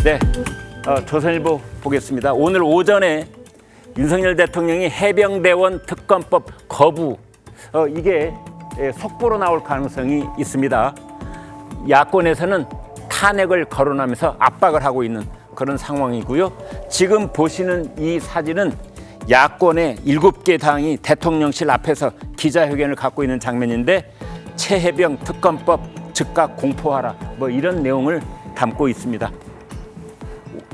네, 조선일보 보겠습니다. 오늘 오전에 윤석열 대통령이 해병대원 특검법 거부, 이게 속보로 나올 가능성이 있습니다. 야권에서는 탄핵을 거론하면서 압박을 하고 있는 그런 상황이고요. 지금 보시는 이 사진은 야권의 7개 당이 대통령실 앞에서 기자회견을 갖고 있는 장면인데, 최해병 특검법 즉각 공포하라, 이런 내용을 담고 있습니다.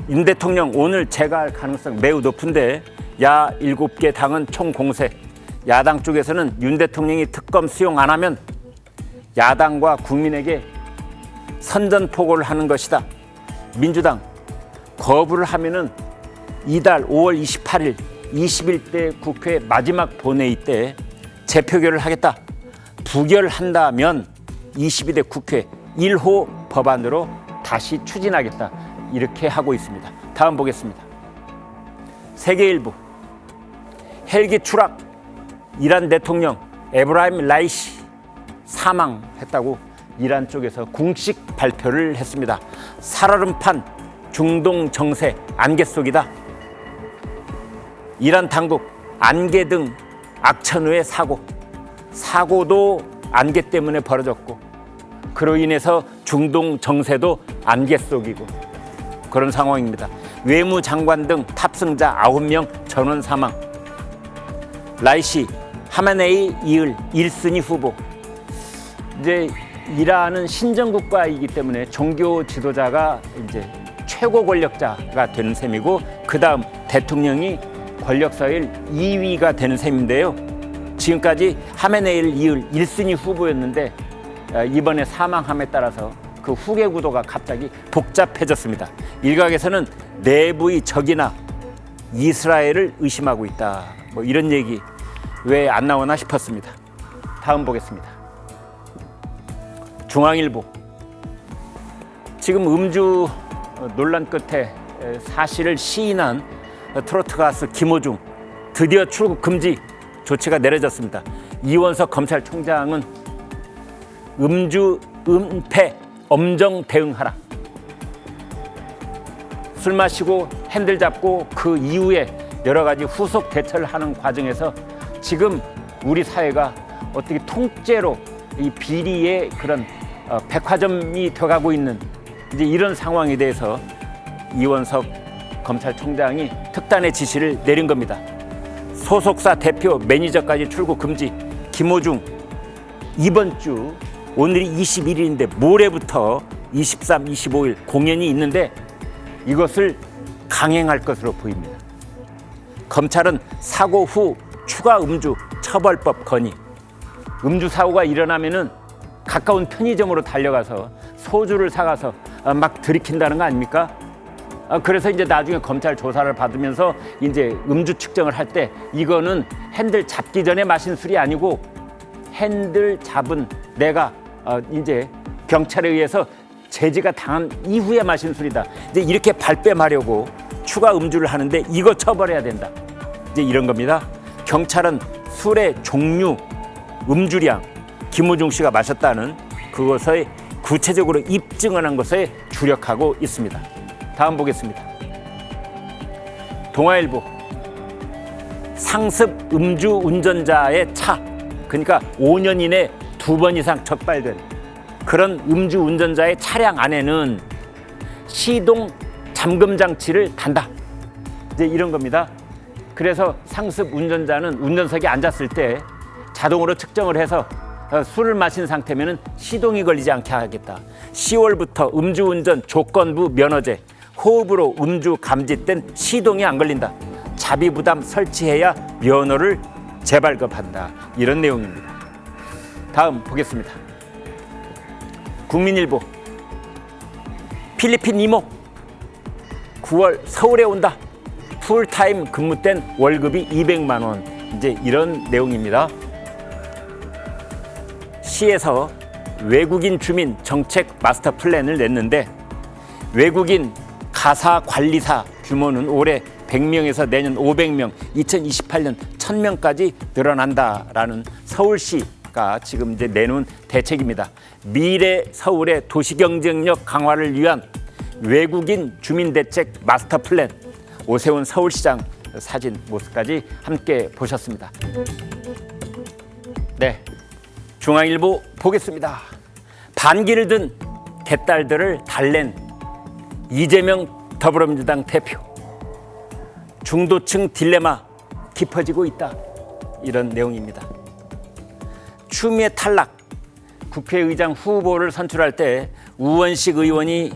윤 대통령 오늘 제거할 가능성 매우 높은데, 야 7개 당은 총공세. 야당 쪽에서는 윤 대통령이 특검 수용 안 하면 야당과 국민에게 선전포고를 하는 것이다. 민주당 거부를 하면은 이달 5월 28일 21대 국회 마지막 본회의 때 재표결을 하겠다. 부결한다면 22대 국회 1호 법안으로 다시 추진하겠다. 이렇게 하고 있습니다. 다음 보겠습니다. 세계일보. 헬기 추락, 이란 대통령 에브라임 라이시 사망했다고 이란 쪽에서 공식 발표를 했습니다. 살얼음판 중동 정세 안개 속이다. 이란 당국 안개 등 악천후의 사고도 안개 때문에 벌어졌고, 그로 인해서 중동 정세도 안개 속이고 그런 상황입니다. 외무장관 등 탑승자 9명 전원 사망. 라이시 하마네이 이을 1순위 후보. 이제 이란은 신정국가이기 때문에 종교 지도자가 이제 최고 권력자가 되는 셈이고, 그 다음 대통령이 권력사회의 2위가 되는 셈인데요. 지금까지 하메네이를 이을 1순위 후보였는데, 이번에 사망함에 따라서 그 후계 구도가 갑자기 복잡해졌습니다. 일각에서는 내부의 적이나 이스라엘을 의심하고 있다. 이런 얘기 왜 안 나오나 싶었습니다. 다음 보겠습니다. 중앙일보. 지금 음주 논란 끝에 사실을 시인한 트로트 가수 김호중 드디어 출국 금지 조치가 내려졌습니다. 이원석 검찰총장은 음주 은폐 엄정 대응하라. 술 마시고 핸들 잡고 그 이후에 여러 가지 후속 대처를 하는 과정에서 지금 우리 사회가 어떻게 통째로 이 비리의 그런 백화점이 돼가고 있는 이제 이런 상황에 대해서 이원석 검찰총장이 특단의 지시를 내린 겁니다. 소속사 대표 매니저까지 출국 금지. 김호중 이번 주, 오늘이 21일인데 모레부터 23, 25일 공연이 있는데 이것을 강행할 것으로 보입니다. 검찰은 사고 후 추가 음주 처벌법 건의. 음주 사고가 일어나면은 가까운 편의점으로 달려가서 소주를 사가서 막 들이킨다는 거 아닙니까? 그래서 이제 나중에 검찰 조사를 받으면서 이제 음주 측정을 할 때 이거는 핸들 잡기 전에 마신 술이 아니고 핸들 잡은 내가 이제 경찰에 의해서 제지가 당한 이후에 마신 술이다. 이제 이렇게 발뺌하려고 추가 음주를 하는데 이거 처벌해야 된다. 이제 이런 겁니다. 경찰은 술의 종류, 음주량, 김호중 씨가 마셨다는 그것에 구체적으로 입증을 한 것에 주력하고 있습니다. 다음 보겠습니다. 동아일보. 상습 음주 운전자의 차, 그러니까 5년 이내 2번 이상 적발된 그런 음주 운전자의 차량 안에는 시동 잠금 장치를 단다. 이제 이런 겁니다. 그래서 상습 운전자는 운전석에 앉았을 때 자동으로 측정을 해서 술을 마신 상태면 시동이 걸리지 않게 하겠다. 10월부터 음주운전 조건부 면허제, 호흡으로 음주 감지된 시동이 안 걸린다. 자비부담 설치해야 면허를 재발급한다. 이런 내용입니다. 다음 보겠습니다. 국민일보. 필리핀 이모 9월 서울에 온다. 풀타임 근무 땐 월급이 200만 원. 이제 이런 내용입니다. 시에서 외국인 주민 정책 마스터 플랜을 냈는데, 외국인 가사 관리사 규모는 올해 100명에서 내년 500명, 2028년 1000명까지 늘어난다라는 서울시가 지금 이제 내놓은 대책입니다. 미래 서울의 도시 경쟁력 강화를 위한 외국인 주민대책 마스터 플랜, 오세훈 서울시장 사진 모습까지 함께 보셨습니다. 네, 중앙일보 보겠습니다. 반기를 든 개딸들을 달랜 이재명 더불어민주당 대표. 중도층 딜레마 깊어지고 있다. 이런 내용입니다. 추미애 탈락. 국회의장 후보를 선출할 때 우원식 의원이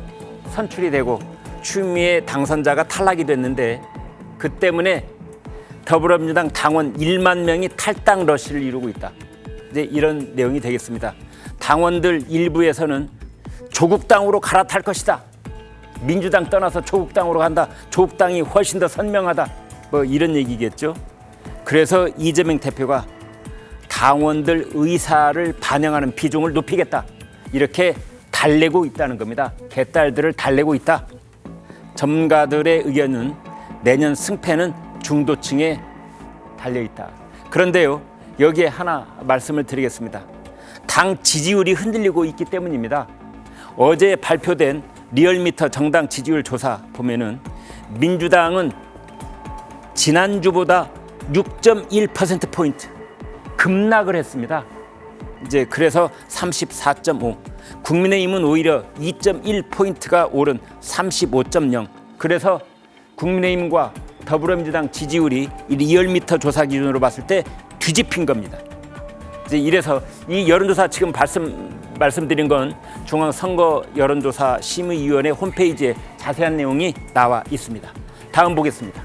선출이 되고 추미애 당선자가 탈락이 됐는데 그 때문에 더불어민주당 당원 1만 명이 탈당 러시를 이루고 있다. 이제 이런 내용이 되겠습니다. 당원들 일부에서는 조국당으로 갈아탈 것이다. 민주당 떠나서 조국당으로 간다. 조국당이 훨씬 더 선명하다. 뭐 이런 얘기겠죠. 그래서 이재명 대표가 당원들 의사를 반영하는 비중을 높이겠다. 이렇게 달래고 있다는 겁니다. 개딸들을 달래고 있다. 전문가들의 의견은 내년 승패는 중도층에 달려있다. 그런데요, 여기에 하나 말씀을 드리겠습니다. 당 지지율이 흔들리고 있기 때문입니다. 어제 발표된 리얼미터 정당 지지율 조사 보면은 민주당은 지난주보다 6.1%포인트 급락을 했습니다. 이제 그래서 34.5. 국민의힘은 오히려 2.1포인트가 오른 35.0. 그래서 국민의힘과 더불어민주당 지지율이 이 리얼미터 조사 기준으로 봤을 때 뒤집힌 겁니다. 이제 이래서 이 여론조사 지금 말씀드린 건 중앙선거 여론조사 심의위원회 홈페이지에 자세한 내용이 나와 있습니다. 다음 보겠습니다.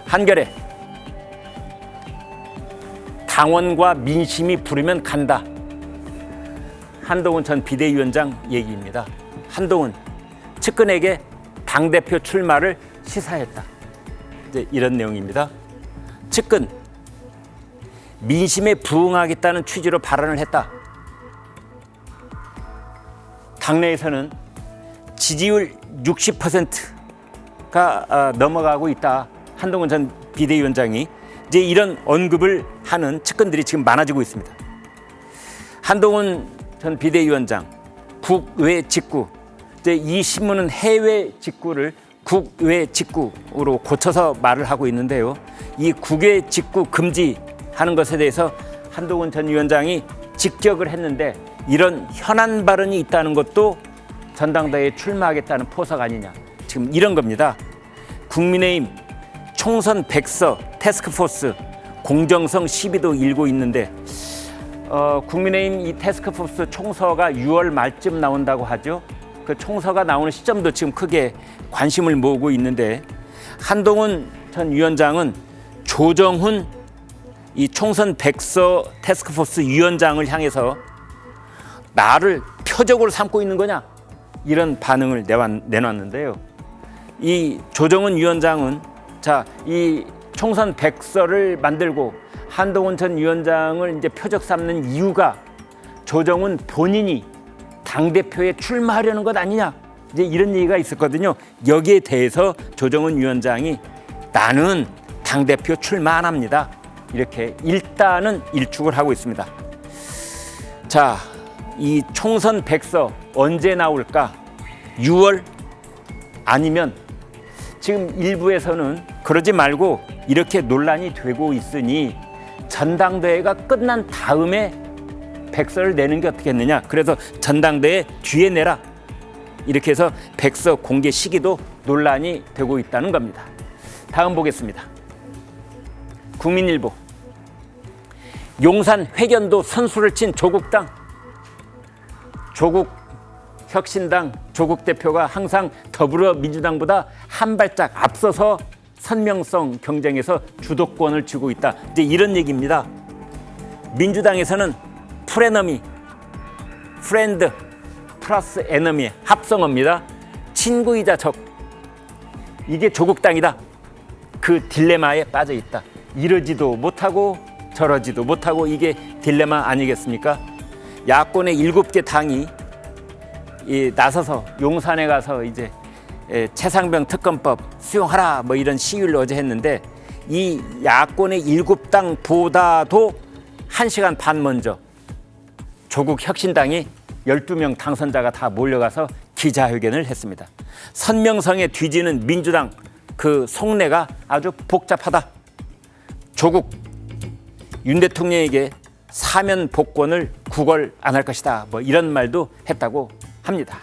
한겨레. 당원과 민심이 부르면 간다. 한동훈 전 비대위원장 얘기입니다. 한동훈 측근에게 당대표 출마를 시사했다. 이제 이런 내용입니다. 측근 민심에 부응하겠다는 취지로 발언을 했다. 당내에서는 지지율 60%가 넘어가고 있다. 한동훈 전 비대위원장이 이제 이런 언급을 하는 측근들이 지금 많아지고 있습니다. 한동훈 전 비대위원장 국외 직구. 이제 이 신문은 해외 직구를 국외 직구로 고쳐서 말을 하고 있는데요. 이 국외 직구 금지하는 것에 대해서 한동훈 전 위원장이 직격을 했는데 이런 현안 발언이 있다는 것도 전당대회에 출마하겠다는 포석 아니냐. 지금 이런 겁니다. 국민의힘 총선 백서 태스크포스 공정성 시비도 일고 있는데 국민의힘 이 태스크포스 총서가 6월 말쯤 나온다고 하죠. 그 총서가 나오는 시점도 지금 크게 관심을 모으고 있는데 한동훈 전 위원장은 조정훈 이 총선 백서 태스크포스 위원장을 향해서 나를 표적으로 삼고 있는 거냐 이런 반응을 내놨는데요. 이 조정훈 위원장은 이 총선 백서를 만들고 한동훈 전 위원장을 이제 표적 삼는 이유가 조정훈 본인이 당대표에 출마하려는 것 아니냐 이제 이런 얘기가 있었거든요. 여기에 대해서 조정훈 위원장이 나는 당대표 출마 안 합니다. 이렇게 일단은 일축을 하고 있습니다. 자, 이 총선 백서 언제 나올까? 6월 아니면 지금 일부에서는 그러지 말고 이렇게 논란이 되고 있으니 전당대회가 끝난 다음에 백서를 내는 게 어떻겠느냐. 그래서 전당대회 뒤에 내라. 이렇게 해서 백서 공개 시기도 논란이 되고 있다는 겁니다. 다음 보겠습니다. 국민일보. 용산 회견도 선수를 친 조국당. 조국 혁신당 조국 대표가 항상 더불어민주당보다 한 발짝 앞서서 선명성 경쟁에서 주도권을 쥐고 있다. 이제 이런 얘기입니다. 민주당에서는 프레너미, 프렌드 플러스 에너미의 합성어입니다. 친구이자 적. 이게 조국당이다. 그 딜레마에 빠져 있다. 이러지도 못하고 저러지도 못하고 이게 딜레마 아니겠습니까? 야권의 7개 당이 나서서 용산에 가서 이제 최상병 특검법 수용하라 뭐 이런 시위를 어제 했는데 이 야권의 7당보다도 1시간 반 먼저 조국 혁신당이 12명 당선자가 다 몰려가서 기자회견을 했습니다. 선명성에 뒤지는 민주당 그 속내가 아주 복잡하다. 조국 윤 대통령에게 사면 복권을 구걸 안 할 것이다. 뭐 이런 말도 했다고 합니다.